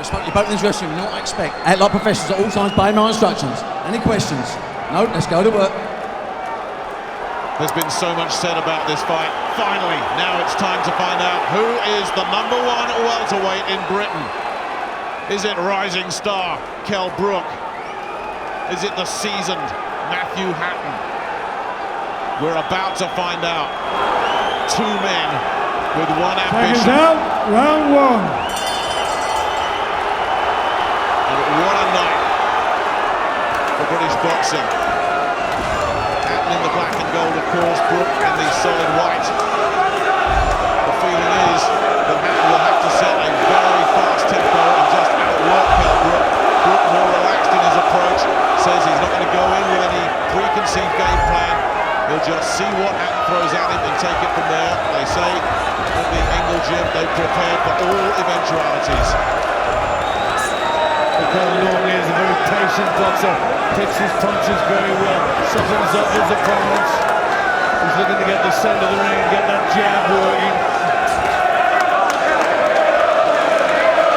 spoke to you both in this wrestling, you know what I expect. Act like professionals at all times, obey my instructions. Any questions? No, let's go to work. There's been so much said about this fight. Finally, now it's time to find out who is the #1 welterweight in Britain. Is it rising star Kell Brook? Is it the seasoned Matthew Hatton? We're about to find out. Two men with one ambition. Seconds out, round one. And what a night for British boxing. Hatton in the black and gold, of course, Brook in the solid white. The feeling is that Hatton will have to set a very fast tempo and just outwork Kell Brook. Brook more relaxed in his approach, says he's not going to go in with any preconceived game plan. He'll just see what Hatton throws at him and take it from there. They say at the Engel gym they've prepared for all eventualities. Because normally is a very patient boxer, picks his punches very well, softens up his opponents. He's looking to get the centre of the ring, get that jab working.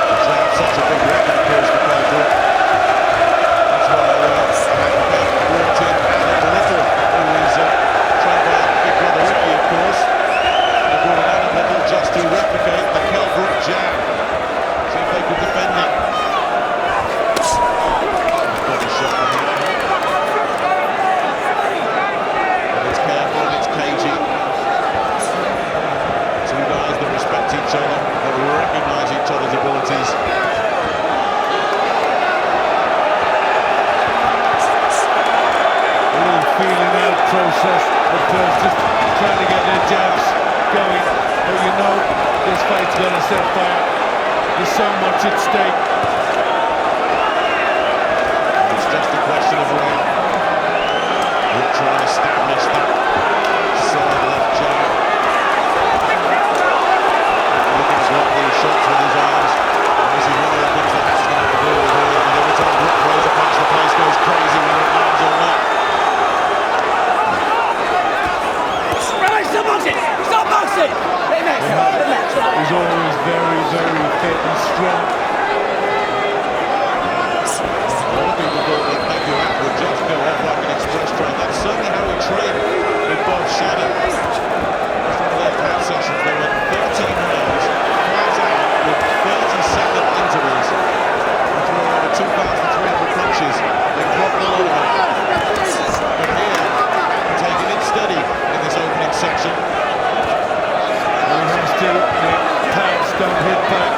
The jab, such a big weapon, of course, for Kell Brook. That's why Hatton brought in Alex Little, who is trained by big brother Ricky, of course. They brought in Alex Little just to replicate the Kell Brook jab. See if they could defend it. Process at first, just trying to get their jabs going, but you know this fight's going to set fire. There's so much at stake. It's just a question of when we'll try and establish that solid left jab. Looking to block these shots with his arms. And this is one of the things that Hatton's going to have to deal with here. And every time Brook throws a punch, the place goes crazy when it lands or not. He's always very, very fit and strong. A lot of people thought that Matthew Hatton would just go off like an express train. That's certainly how he trained with Bob Shannon. Some of their pad sessions, they went 13 rounds, flat out with 30-second intervals. They threw over 2,300 punches. They dropped the load of it. But here, taking it steady in this opening section. The pads don't hit back.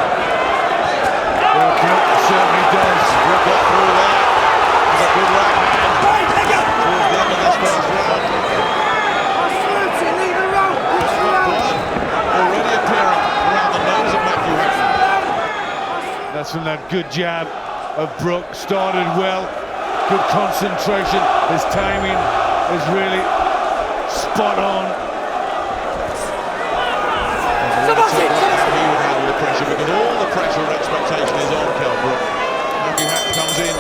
Well, Brook certainly does. Brook got through there. With a good right hand. Towards the end of this first round. Blood already appearing around the nose of Matthew Hatton. That's from that good jab of Brook. Started well. Good concentration. His timing is really spot on. He would handle the pressure because all the pressure and expectation is on Kell Brook. Matthew Hatton comes in.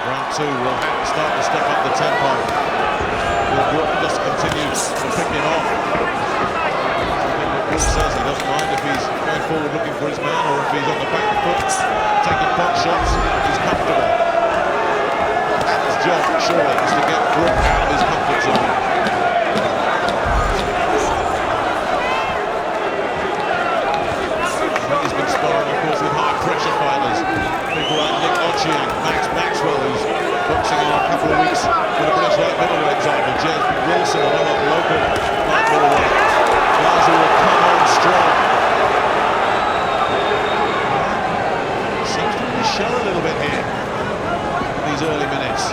Round two, will Hatton start to step up the tempo? Will Brook just continue to pick him off? Brook says he doesn't mind if he's going forward looking for his man or if he's on the back foot, taking pot shots, he's comfortable. Hatton's job, surely, is to get Brook out of his comfort zone. Maxwell, who's boxing in a couple of weeks with a British light middleweight title. Jez Wilson, another local light middleweight. Guys who will come on strong. Seems to be show a little bit here in these early minutes. I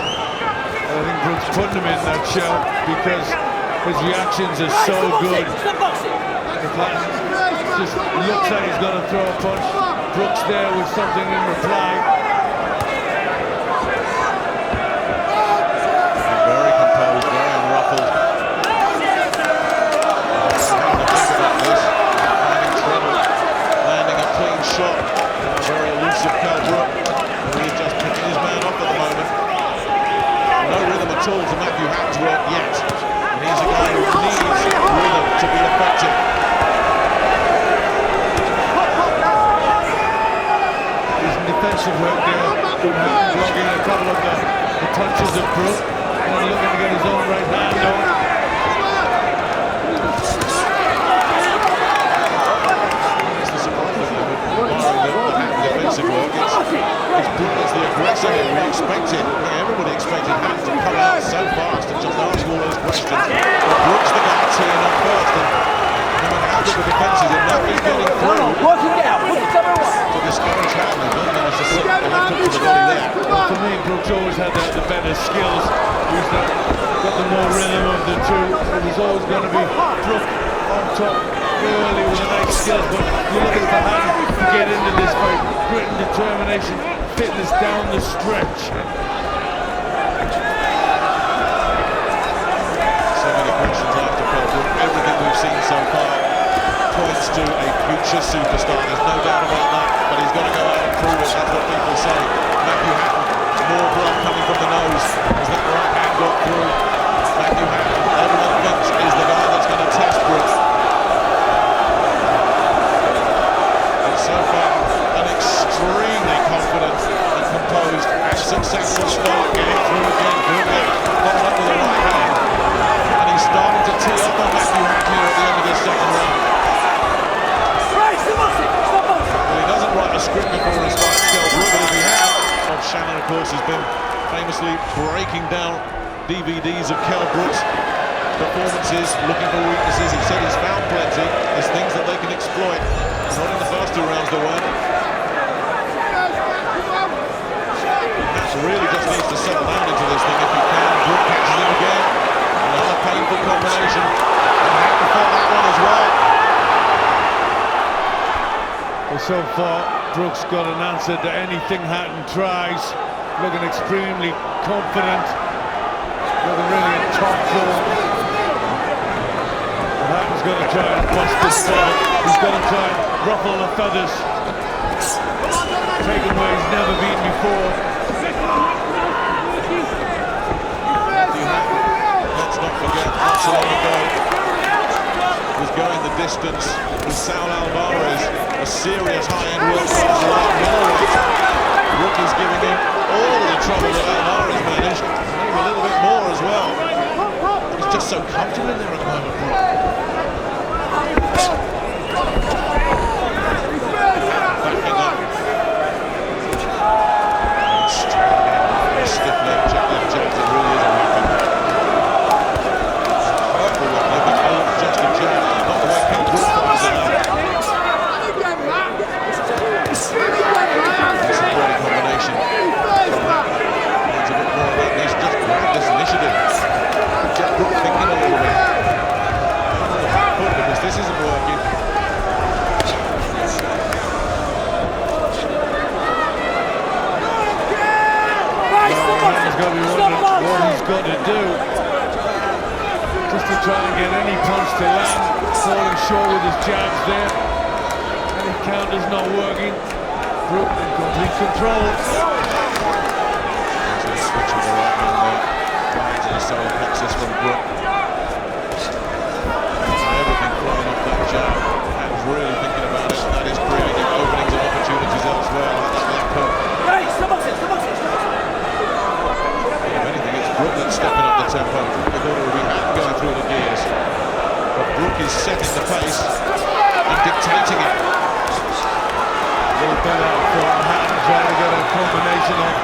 think Brook's putting him in that shell because his reactions are so good. Just looks like he's going to throw a punch. Brook's there with something in reply. Very elusive Kell Brook, who is just picking his man off at the moment. No rhythm at all to Matthew Hatton's work yet. And he's a guy who needs rhythm to be effective. defensive work there. Blocking a couple of the touches of Brook, and looking to get his own right hand on. It's the surprise of the defensive work. It's Brook as the aggressor here. We expected, everybody expected Hatton to come out so fast and just ask all those questions. But Brook's the guy teeing up first, and no matter how good the defence is, if nothing's getting through to discourage Hatton, he doesn't manage to sit the left hook to the body there. Well, for me, Brook's always had the better skills. He's got the more rhythm of the two. It was always going to be Brook on top early with the nice skills, but you're looking for Hatton to get into this fight. Grit and determination, fitness down the stretch. So many questions after Kell Brook. Everything we've seen so far points to a future superstar. There's no doubt about that, but he's got to go out and prove it. That's what people say. Matthew Hatton, more blood coming from the nose. Has that right hand got through? Matthew Hatton, everyone thinks is the guy that's going to test Brook. But so far, an extremely confident and composed and successful start. Getting through again. Brook followed up with a right hand. And he's starting to tee up on Matthew Hatton here at the end of this second round. Well, he doesn't write a script before he starts Kell Brook, but if he had, Shannon, of course, has been famously breaking down DVDs of Kell Brook's performances, looking for weaknesses. He said he's found plenty. There's things that they can exploit. Not in the first two rounds, there weren't. Matt really just needs to settle down into this thing if he can. Brook catches him again. Another painful combination. And Hatton fought that one as well. Well, so far, Brook's got an answer to anything Hatton tries. Looking extremely confident. Looking really in top form. And Hatton's going to try and bust this fight. He's going to try and ruffle the feathers. Take him where he's never been before. Let's not forget, not so long ago, was going the distance with Saul Alvarez, a serious high-end world-class light middleweight. Brook is giving him all the trouble that Alvarez managed, maybe a little bit more as well. He's just so comfortable in there at the moment, Brook. Backing up. Stiff leg check, it really is a weapon. Just a jab, not the way Kell Brook fires it out. It's a body combination. Needs a bit more of that. Needs to just grab this initiative. Get Brook thinking a little bit. Because this isn't working. Hatton's got to be wondering what he's got to do. Just to try and get any punch to land, falling short with his jabs there. Any counter's not working. Brook in complete control. So he's switching the right hand there. Finds in a solar plexus from Brook. Everything flying off that jab. Hatton's really thinking about it, and that is creating openings and opportunities elsewhere, like that left hook. If anything, it's Brook that's stepping up the tempo. They thought it would be Hatton going through the gears. But Brook is setting the pace and dictating it. A little bit out for Hatton, trying to get a combination of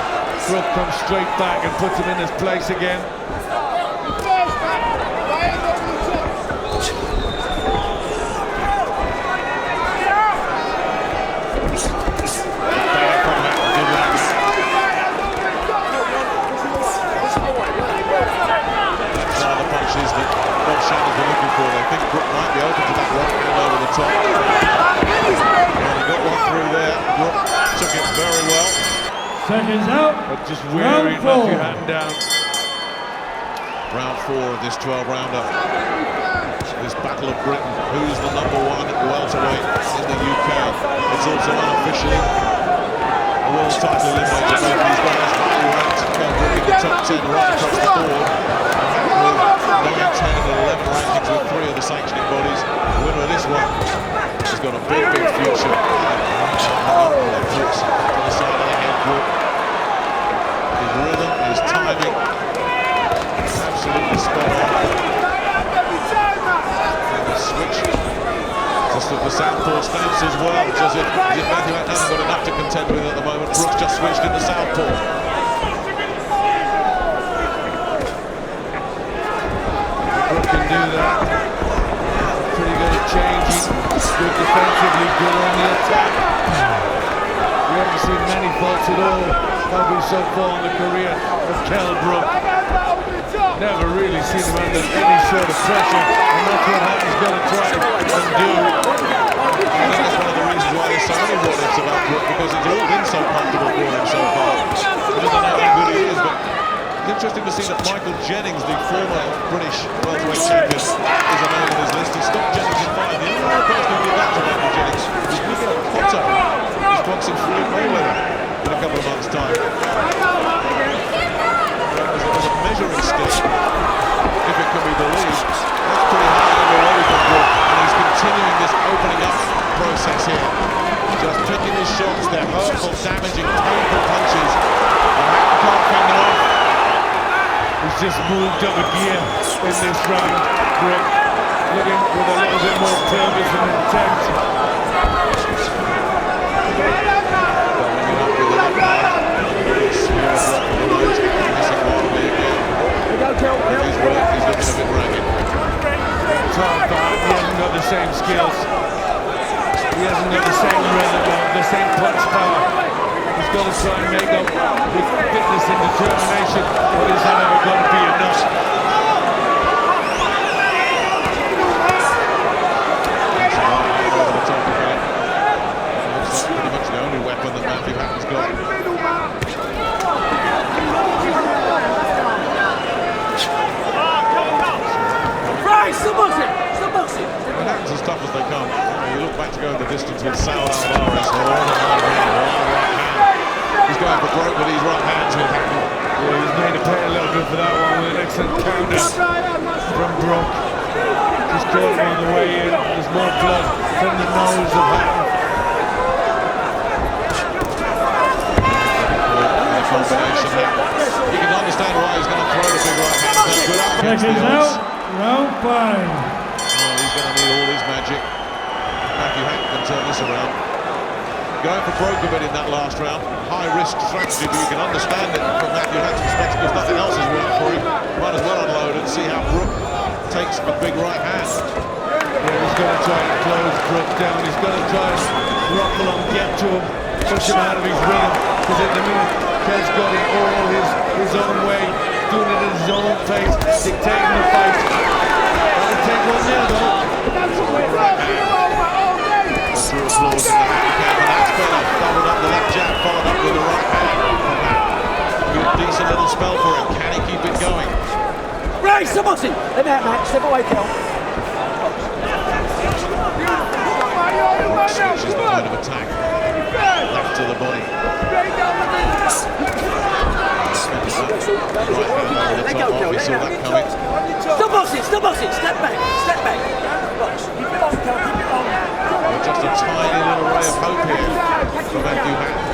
Brook comes straight back and puts him in his place again. Shannon's been looking for. They think Brook might be open to that right hand over the top. And he got one through there. Brook took it very well. Seconds out. But just wearing Matthew Hatton down. Round 4 of this 12-rounder. This Battle of Britain. Who's the #1 welterweight in the UK? It's also unofficially a world title eliminator. Both these guys highly ranked. Kell Brook in the top 10 right across the board. 9, 10 and 11 rankings with 3 of the sanctioning bodies. The winner of this one has got a big, big future. Left hooks to the side of the Brook. His rhythm, his timing, absolutely spot on. And the switch, just at the southpaw stance as well, just as if Matthew Hatton hasn't got enough to contend with at the moment. Brook just switched in the southpaw. Brook can do that. Pretty good at changing. Good defensively, good on the attack. We haven't seen many faults at all, have we, so far in the career of Kell Brook. Never really seen him under any sort of pressure, and that's what Hatton's going to try and do. I think that's one of the reasons why there's so many what-ifs about Brook, because it's all been so comfortable for him so far. He doesn't know how good he is, but it's interesting to see that Michael Jennings, the former British welterweight champion, is a name on his list. He stopped Jennings in 5. The only other person who did that to Michael Jennings was Miguel Cotto, who's boxing Floyd Mayweather in a couple of months' time. As a measuring stick, if it can be believed, that's pretty high level already from Brook, and he's continuing this opening up process here. Just picking his shots, they're hurtful, damaging, painful punches, and Hatton can't fend them off. He's just moved up a gear in this round, Brook, looking with a little bit more purpose and intent. He's looking a bit ragged. He hasn't got the same skills. He hasn't got the same rhythm, the same punch power. He's got to try and make up with fitness and determination, but is that ever going to be enough? That's pretty much the only weapon that Matthew Hatton's got. And Hatton's as tough as they come. You look back to go the distance with Sal Alvarez. He's going for Brook with his right hands with Hatton. Yeah, he's made to pay a little bit for that one with an excellent counter from Brook. Just caught him on the way in. There's more blood from the nose of Hatton. Combination there. You can understand why he's going to throw the big right hand. Check it out. Round 5. He's going to need all his magic. Matthew Hatton can turn this around. Going for Brook a bit in that last round. High risk strategy, but you can understand it from Matthew Hatton's perspective because nothing else has worked for him. Might as well unload and see how Brook takes a big right hand. Yeah, he's got to try and close Brook down. He's got to try and ruffle him, get to him, push him out of his rhythm. Because at the minute, Kell's got it all his own way, doing it at his own pace, dictating the fight. That'll take one there, though. Right hand. Through applause in the handicap, and that's better. Followed up the left jab, followed up with the right hand. Good, decent little spell for him. Can he keep it going? Right, somebody! Let me out, Max. Step away, Kell. Brook switches the line of attack. Left to the body. Let go, Kell. Saw that coming. Still boxing, still boxing. Step back, step back. Box. Keep it on, Kell. Keep it on. Just a tiny little ray of hope here for Matthew Hatton.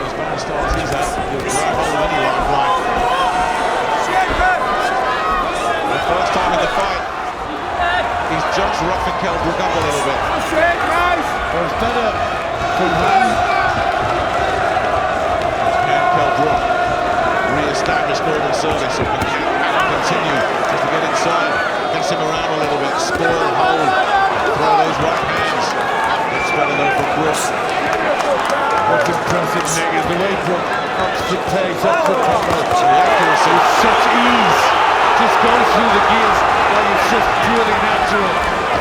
As far as stars he's at, he'll grab hold of any lifeline. The first time in the fight, he's just roughing Kell Brook up a little bit. Well, it's better from Hatton. Can Kell Brook re-establish normal service, or can Hatton continue just to get inside, mess him around a little bit, spoil, hold, throw those right hands? That's better though from Brook. What's impressive, Nick, is the way Brook ups the pace, ups the tempo. The accuracy. With such ease. Just goes through the gears like it's just purely natural.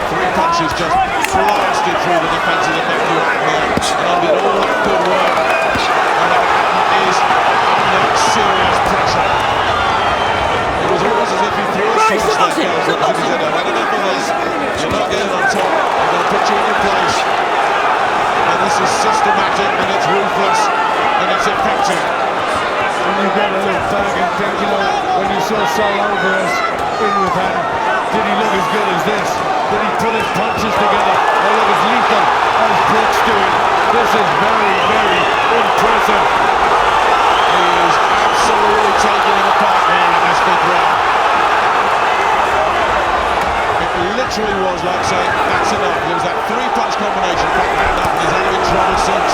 3 punches just blasted through the defenses of Matthew Hatton here, and undid all that good work. And Hatton is under serious pressure. It was almost as if he threw a switch there, Kell Brook, because he said, I've had enough of this. You're not getting on top. I'm going to put you in your place. And this is systematic, and it's ruthless, and it's effective. When you get a look back and think, you know, when you saw Sal Alvarez in with Hatton, did he look as good as this? Did he put his punches together? Or look as lethal as Brook's doing? This This is very, very impressive. He is absolutely taking him apart here in this fifth round. It literally was like saying, that's enough. There was that three-punch combination, cut hand up, and he's had him in trouble since.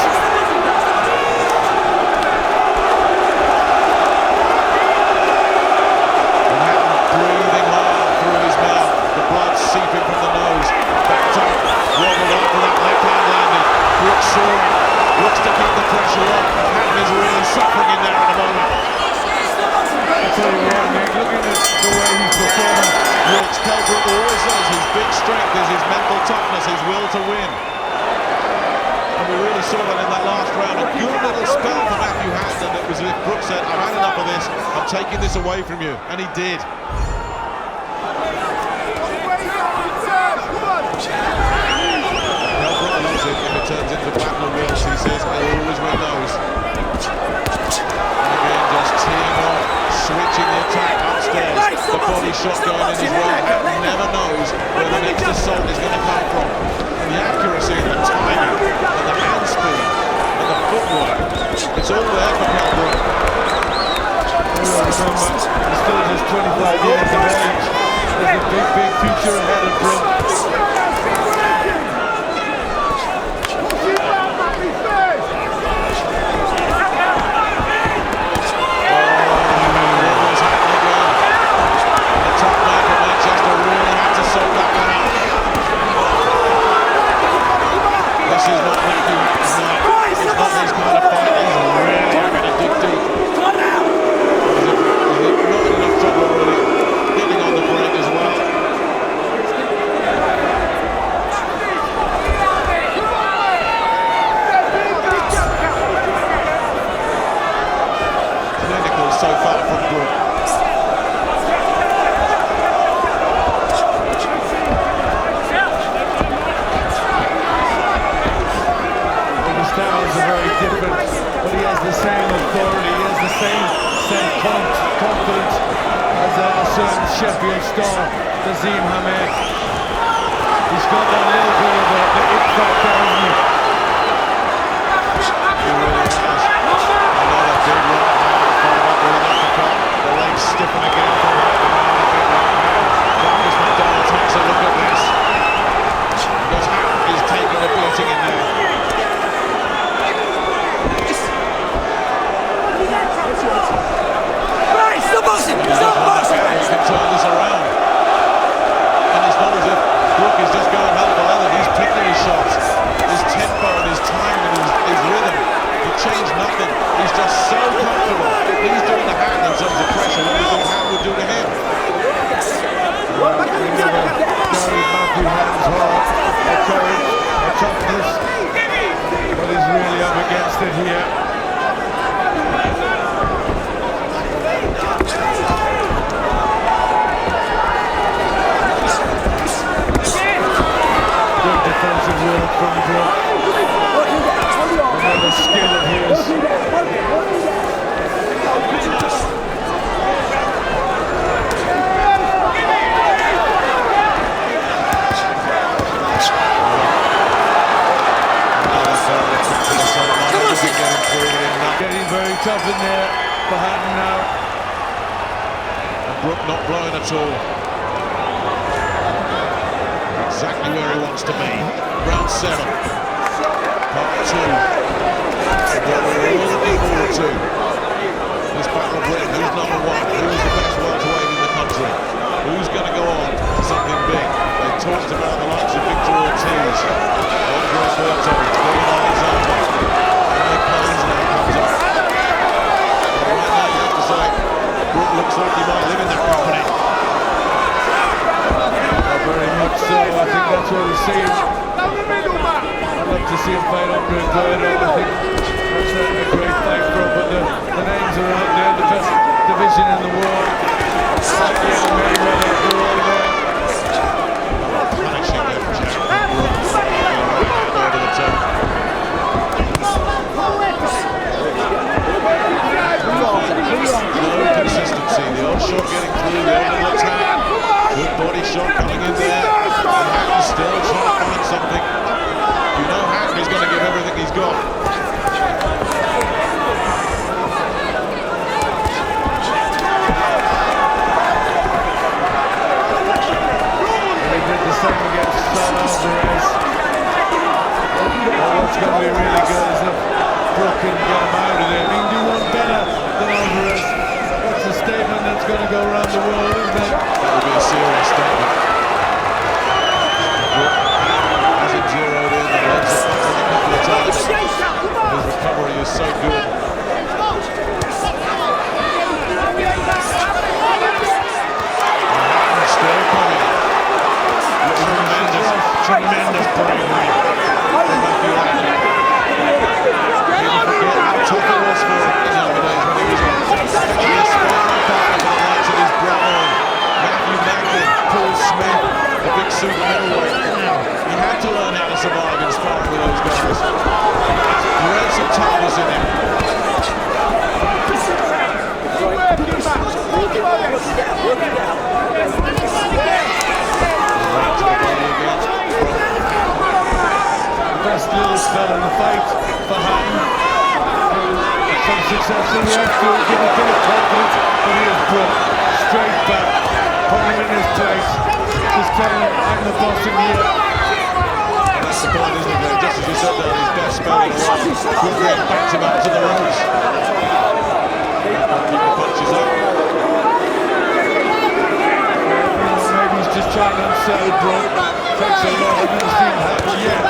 And Hatton breathing hard through his mouth, the blood seeping from the nose. Backed up, wobbled after that left hand landed. Brook saw it, looks to cut the pressure off. Hatton is really suffering in there at the moment. I tell you what, Nick, looking at the way he's performing, It's Kell Brook always says his big strength is his mental toughness, his will to win. And we really saw that in that last round. A good little spell for Matthew Hatton. It was as if Brook said, I've had enough of this, I'm taking this away from you. And he did. Kell Brook loves it if it turns into battle of wills. He says, I always win those. And again, just teeing off, switching the attack upstairs. The body shot going in as well. Hatton never knows where the next assault is going to come from. And the accuracy and the timing and the hand speed and the footwork, it's all there for Kell Brook. remember, he's still just 25 years of age. There's a big, big future ahead of Brook. This is not Matthew. It's not his kind of fight. He's really having to dig deep. He's not in enough trouble already. Hitting on the break as well. Clinical so far from Brook. Styles are very different, but he has the same authority, he has the same confidence as a certain Sheffield star, Nazim Hamed. He's got that little bit of the it factor, hasn't he? He really has. Another big right hand, followed up with an uppercut. The legs stiffen again from Hatton. A big right hand. Marcus McDonald takes a look at this. Because Hatton is taking a beating in there. Stop boxing! He can turn this around. And it's not as if Brook is just going hell for leather. He's picking his shots. His tempo and his timing and his rhythm. He changed nothing. He's just so comfortable. He's doing the hand in terms of pressure. What do you think Hatton would do to him? Matthew Hatton's heart, a courage, a toughness, but he's really up against it here. Good defensive work from Brook. Another skill of his. Getting very tough in there for Hatton now. And Brook not blowing at all. Exactly where he wants to be. Round 7. Part 2. What we're all looking forward to. This battle of Britain. Who's number 1? Who's the best welterweight in the country? Who's going to go on to something big? They talked about the likes of Victor Ortiz. Andre Berto. Getting on Alexander. Brook looks like he might live in that company. Very much so. I think that's what we're seeing. I'd love to see him fight Andre Berto. I think that's a great fight for him. But the names are out there. The best division in the world. Pacquiao, Mayweather, they're all there. Punishing them, Jack. Over the top. No consistency. The old shot getting through, the old little attack. Good body shot coming in there. And Hatton's still trying to find something. You know Hatton is going to give everything he's got. that Alvarez. Well, what's going to be really good is if Brook can get him out of there. If he can do one better than Alvarez, that's a statement that's going to go around the world, isn't it? That would be a serious statement. Brook hasn't zeroed in, the legs are back a couple of times. His recovery is so good. And still coming. Tremendous bravery. People forget how tough it was for him in the other days when he was on. He was sparring partner for the likes of his brother, Matthew Magden, Paul Smith, the big super middleweight. He had to learn how to survive in sparring with those guys. Great some toughness in him. Right to the body again. Best little spell in the fight for Hatton. Some success in the outfield, give a bit of confidence, but here's Brook, straight back, putting him in his place, just telling him I'm the boss in here. That's the point, isn't it? Just as you said there, his best spell in a while. Woodgrave backed him up to the ropes. Keep the punches up. Maybe he's just trying to unsettle Brook. Takes a lot, I haven't seen it happen yet.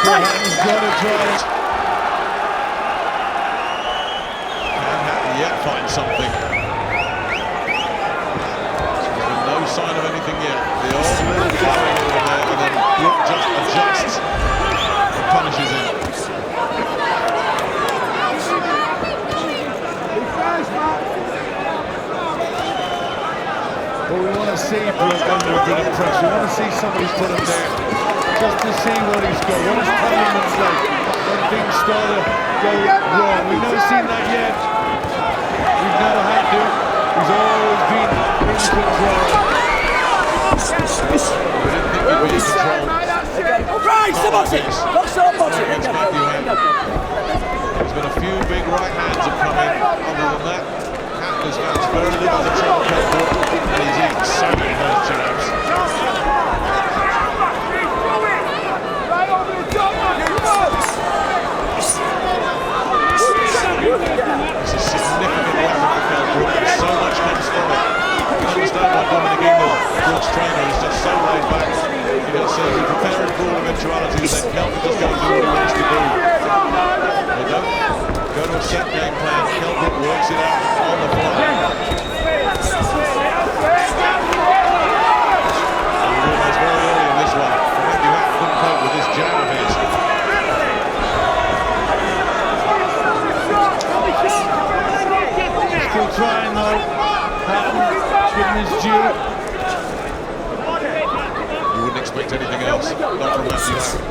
Hatton's got to try it. Can Hatton yet find something? There's been no sign of anything yet. The old little flowing over there, and then Brook just adjusts and punishes him. But we want to see Brook under a bit of pressure. We want to see somebody put him there, just to see what he's got, what his temperamen's like when things start to go wrong. We've never seen that yet. We've never had to. He's always been in control. We didn't think he'd be in control. Right, stop boxing! Stop boxing! Against Matthew Hatton. There's been a few big right hands have come in. Other than that, Hatton has found very little to trouble Kell Brook, and he's eaten so many of those jabs. It's a significant weapon for Kell Brook. So much comes from it. You can understand why Dominic Ingle, Brook's trainer, is just so laid back. You know, so he's preparing for all eventualities, and then Kell can just go and do what he wants to do. They don't go to a set game plan. Kell Brook works it out on the fly. And he realised very early in this one, Matthew Hatton couldn't cope with this jab of his. Still trying though. Hatton, giving his due. You wouldn't expect anything else, not from Matthew Hatton.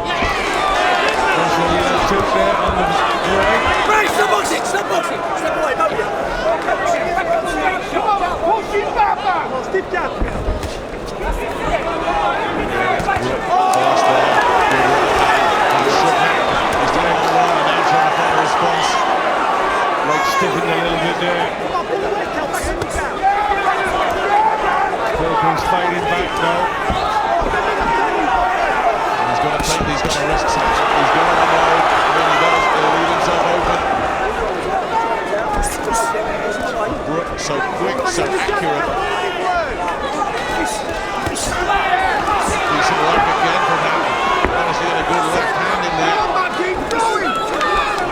That's what he took there on the break. Right, stop boxing! Stop boxing! Step away, move it! Step down! Fast there, good right hand. He's shook Hatton. He's doing it right and now trying to find a response. Like stiffened a little bit there. Brook's fighting back now. He's got to take these kind of risks. He's going on the road. When he does, he'll leave himself open. Brook, so quick, so accurate. Decent work again from Hatton. Honestly, had a good left hand in there.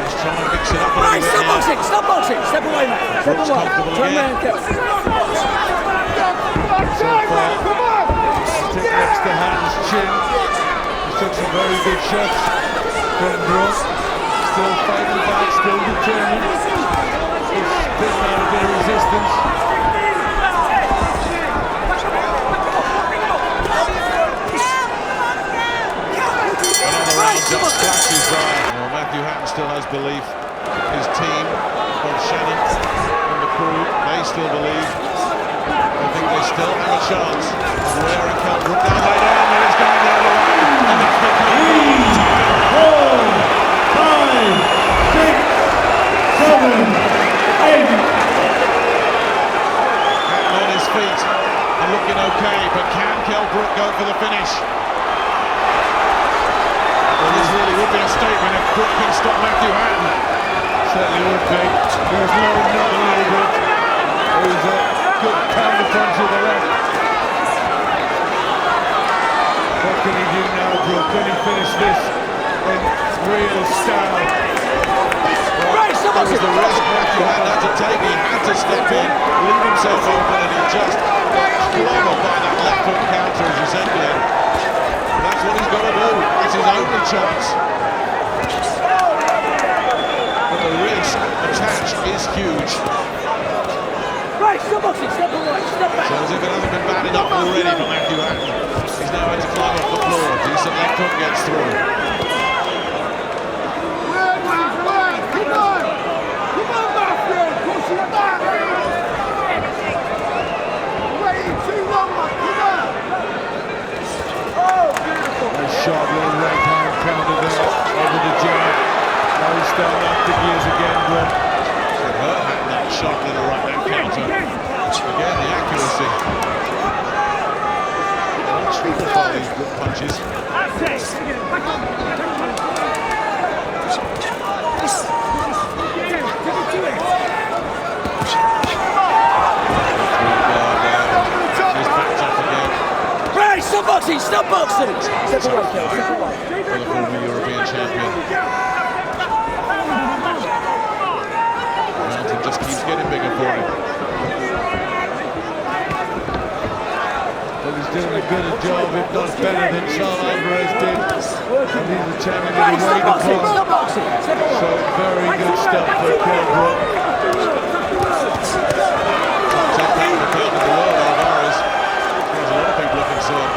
He's trying to mix it up a Right, little bit stop now. boxing! Stop boxing! Step away, mate! Step Brook's away! comfortable Turn again. around, Kell. So far, sitting next to Hatton's chin. He took some very good shots from Brook. Still fighting back, still determined. He's putting out a bit of resistance. Another round just flashes by. Well, Matthew Hatton still has belief. His team, both Shannon and the crew, they still believe. I think they still have a chance of wearing Kell Brook down. Lay down, and it's going the other way. And it's going to be 7, 8. Hatton on his feet and looking okay, but can Kell Brook go for the finish? Well, this really would be a statement if Brook can stop Matthew Hatton. Certainly would be. He was loading up a little bit. It was a good counter punch of the left. What can he do now, Brook? Can he finish this in real style? That was the risk Matthew Hatton had to take. He had to step in, leave himself open, and he just got clobbered by that left hook counter, as you said, Glenn. That's what he's got to do. It's his only chance. But the risk attached is huge. Right, step boxing, step away, step back. So as if it hasn't been bad enough already for Matthew Hatton, he's now had to climb off the floor. Decent left hook gets through. Sharp little right hand counter there over the jab. Now he's starting up the gears again, Brook. It hurt Hatton, that sharp little right hand counter. Again, the accuracy. Don't stupefy these Brook punches. He's backed up again. Right, stop boxing, stop boxing. Step away, Kell, step away. For the former European champion. Mountain just keeps getting bigger for him. But he's doing a good job, if not better than Charles Alvarez did. And he's the champion Right, that he stop waited boxing, for. stop boxing. Step away. So very good stuff for Kell Brook. Top man for Kell in the world, Alvarez. There's a lot of people are concerned.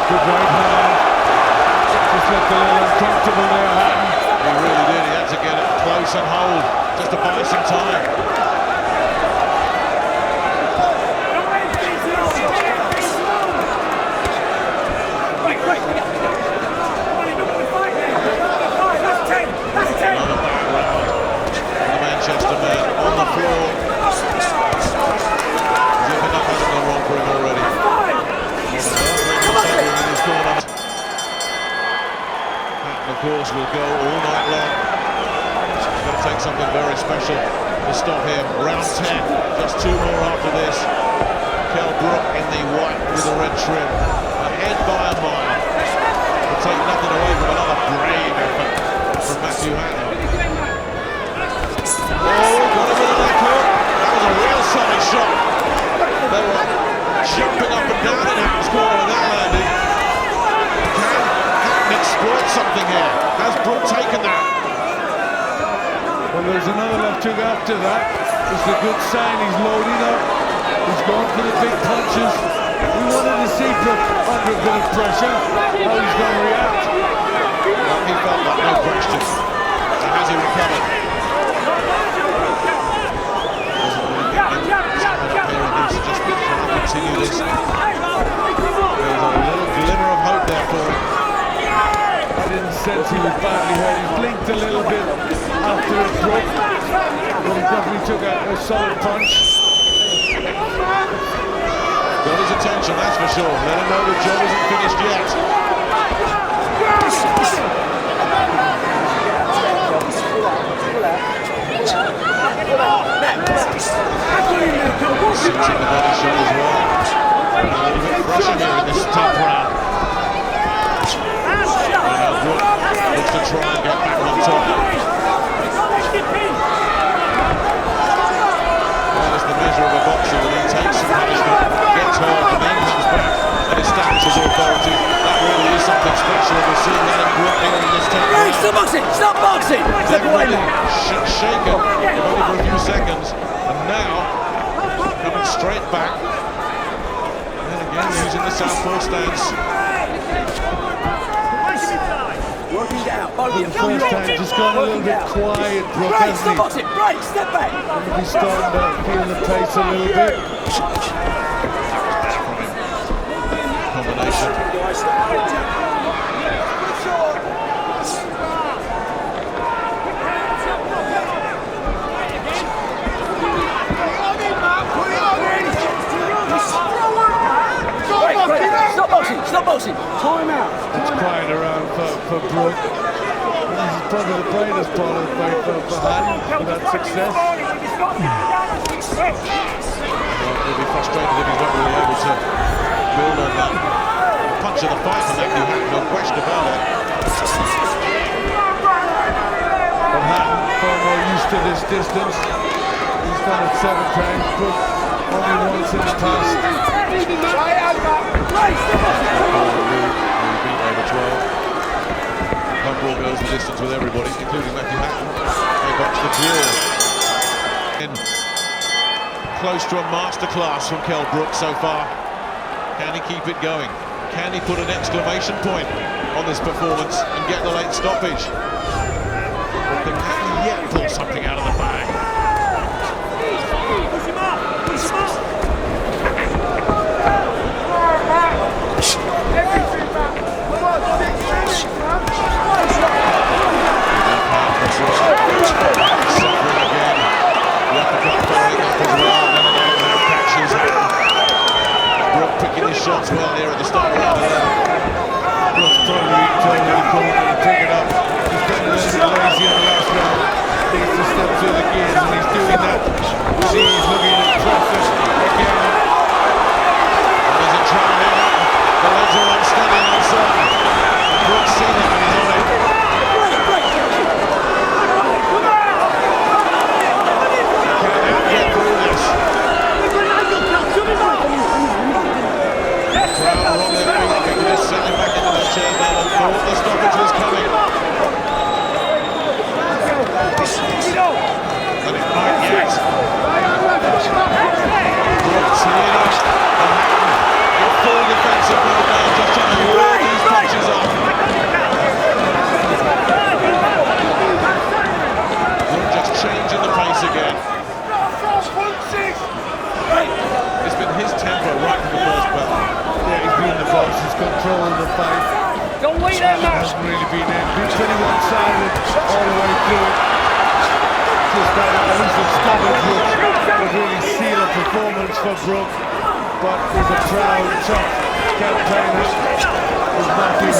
Good right hand. Just looked a little uncomfortable there, Hatton. He really did. He had to get it close and hold just to buy some time. Another bad round. The Manchester man on the floor. As if enough hasn't gone wrong for him already. Hatton, of course, will go all night long. It's going to take something very special to stop him. Round 10, just 2 more after this. Kell Brook in the white with the red trim. Ahead by a mile. Will take nothing away from another brave effort from Matthew Hatton. Oh, got him with a left hook. That was a real solid shot. They were jumping up and down in Hatton's corner with that landing. Can Hatton exploit something here? Has Brook taken that? Well, there's another left hook after that. It's a good sign. He's loading up. He's going for the big punches. We wanted to see Brook under a bit of pressure. How he's going to react. Well, he felt that, no question. So has he recovered? Continue this. There's a little glimmer of hope there for him. I didn't sense he was badly hurt. He blinked a little bit after it broke. But he definitely took a solid punch. Got his attention, that's for sure. Let him know the job isn't finished yet. Sits in the body shot as well. A little bit pressure here in this top round. Brook looks to try and get back on top. Well, it's the measure of a boxer that he takes some punishment, gets hurt, and then comes back and establishes authority. That really is something special. We're seeing that in Brook here in this top Right, round. stop boxing, stop boxing. Step away now. Shaken only for a few seconds, and now coming straight back. And again using the southpaw stance. Working down, both of you. First time just gone a little bit quiet, Brook, Right, hasn't stop he? boxing. Right, step back. He's starting to feel the pace a little bit. Combination. for Brook. This is probably the brightest part of the fight for Hatton with that success. Well, he'll be frustrated if he's not really able to build on that punch of the fight from Matthew Hatton, no question about it. But Hatton, far more used to this distance. He's done it 7 times, Brook only once in the past. He's beat over 12. Pumble goes the distance with everybody, including Matthew Hatton. They box the draw. In close to a masterclass from Kell Brook so far. Can he keep it going? Can he put an exclamation point on this performance and get the late stoppage? Or can Hatton yet pull something out of the bag? Push him up! Push him up! Brook picking his shots well here at the start of round 11. Brook's probably totally cool and pick it up. He's been a little bit lazy in the last round. Needs to step through the gears and he's doing that. He's looking impressive again. Does it try and hit it? The legs are unsteady and uncertain. Brook's seen it and he's on it. Settling back into their chairs now and thought the stoppage was coming. But it might yet. Brook's here and Hatton in full defensive mode now, just trying to ward these punches off. Brook just changing the pace again. It's been his tempo right from the first bell. Yeah, he's been the boss, he's controlled the fight. Don't wait there, Matt! Hasn't really been in. He's pretty one-sided all the way through it. Just that elusive stoppage would really seal a performance for Brook. But he's a proud, tough campaigner. He's not been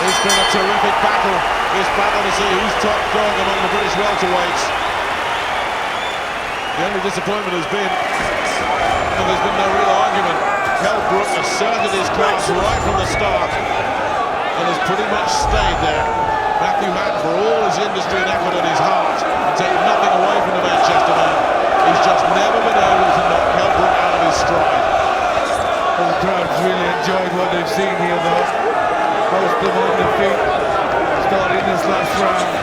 It's been a terrific battle. This battle to see who's top dog among the British welterweights. The only disappointment has been that there's been no real argument. Kell Brook asserted his class right from the start and has pretty much stayed there. Matthew Hatton, for all his industry and effort and his heart, and take nothing away from the Manchester man, he's just never been able to knock Kell Brook out of his stride. Well, the crowd's really enjoyed what they've seen here, though. Most of them on their feet, starting this last round.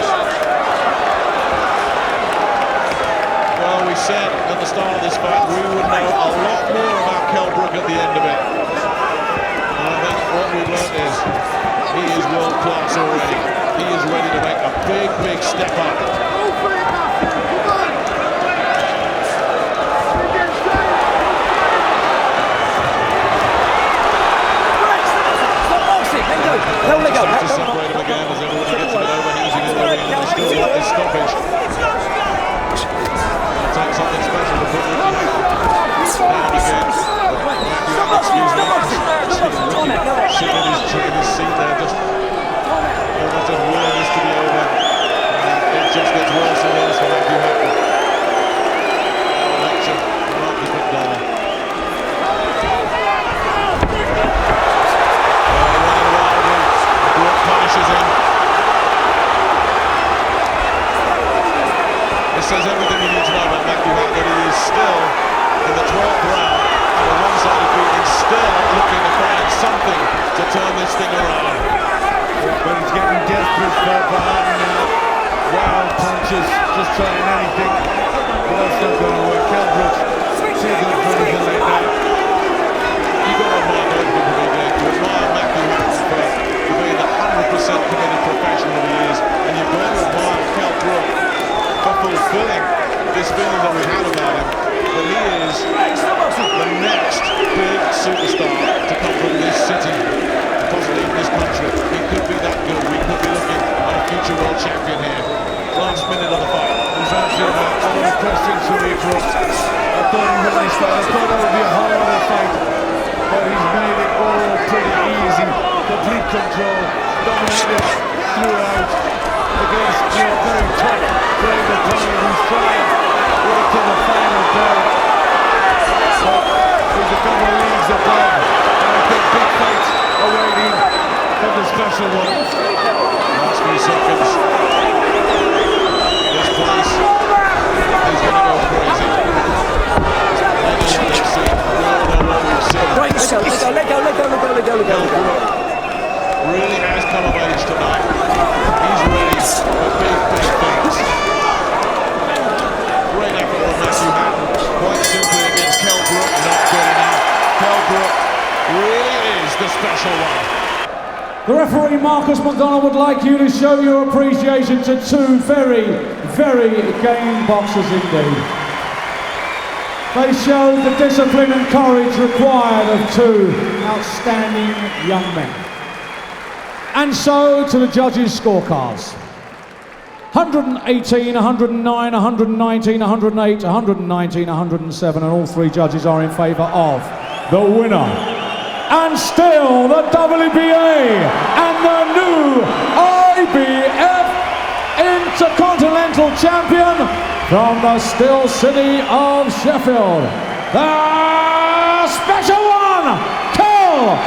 Well, we said at the start of this fight we would know a lot more about Kell Brook at the end of it. And I think what we've learned is he is world class already. He is ready to make a big, big step up. Let go. To separate him again as everybody gets a bit overheating in the ring, and they still want this stoppage. It'll take something special to put Ricky down again. Excuse me. Sitting in his seat there, just almost as willing this to be over. It sign anything, but that's not going to work. Kell Brook taking it from the late night. You've got to admire both of them for being there. You admire Matthew Hatton for being the 100% committed professional he is, and you've got to admire Kell Brook for fulfilling this feeling that we've had about him, that he is the next big superstar to come from this city, possibly in this country. He could be that good. We could be looking at a future world champion here. Last minute of the fight. He's answering all the questions for me, Brook. I thought he won this fight. I thought that would be a harder fight, but he's made it all pretty easy. Complete control, dominated throughout against a very tough, brave opponent who's trying right to the final bell. But he's a couple of leagues above, and I think big fights are waiting for the special one. Last few seconds. This place is going to go crazy. Maybe what they've seen. We all know what we've seen. Right, let go. Really has come of age tonight. He's ready for big things. Great effort from Matthew Hatton. Quite simply against Kell Brook, not good enough. Kell Brook really is the special one. The referee Marcus McDonald would like you to show your appreciation to two very, very game boxers indeed. They showed the discipline and courage required of two outstanding young men. And so to the judges' scorecards. 118, 109, 119, 108, 119, 107, and all three judges are in favour of the winner. And still the WBA and the new IBF Intercontinental Champion from the still city of Sheffield, the special one, Kell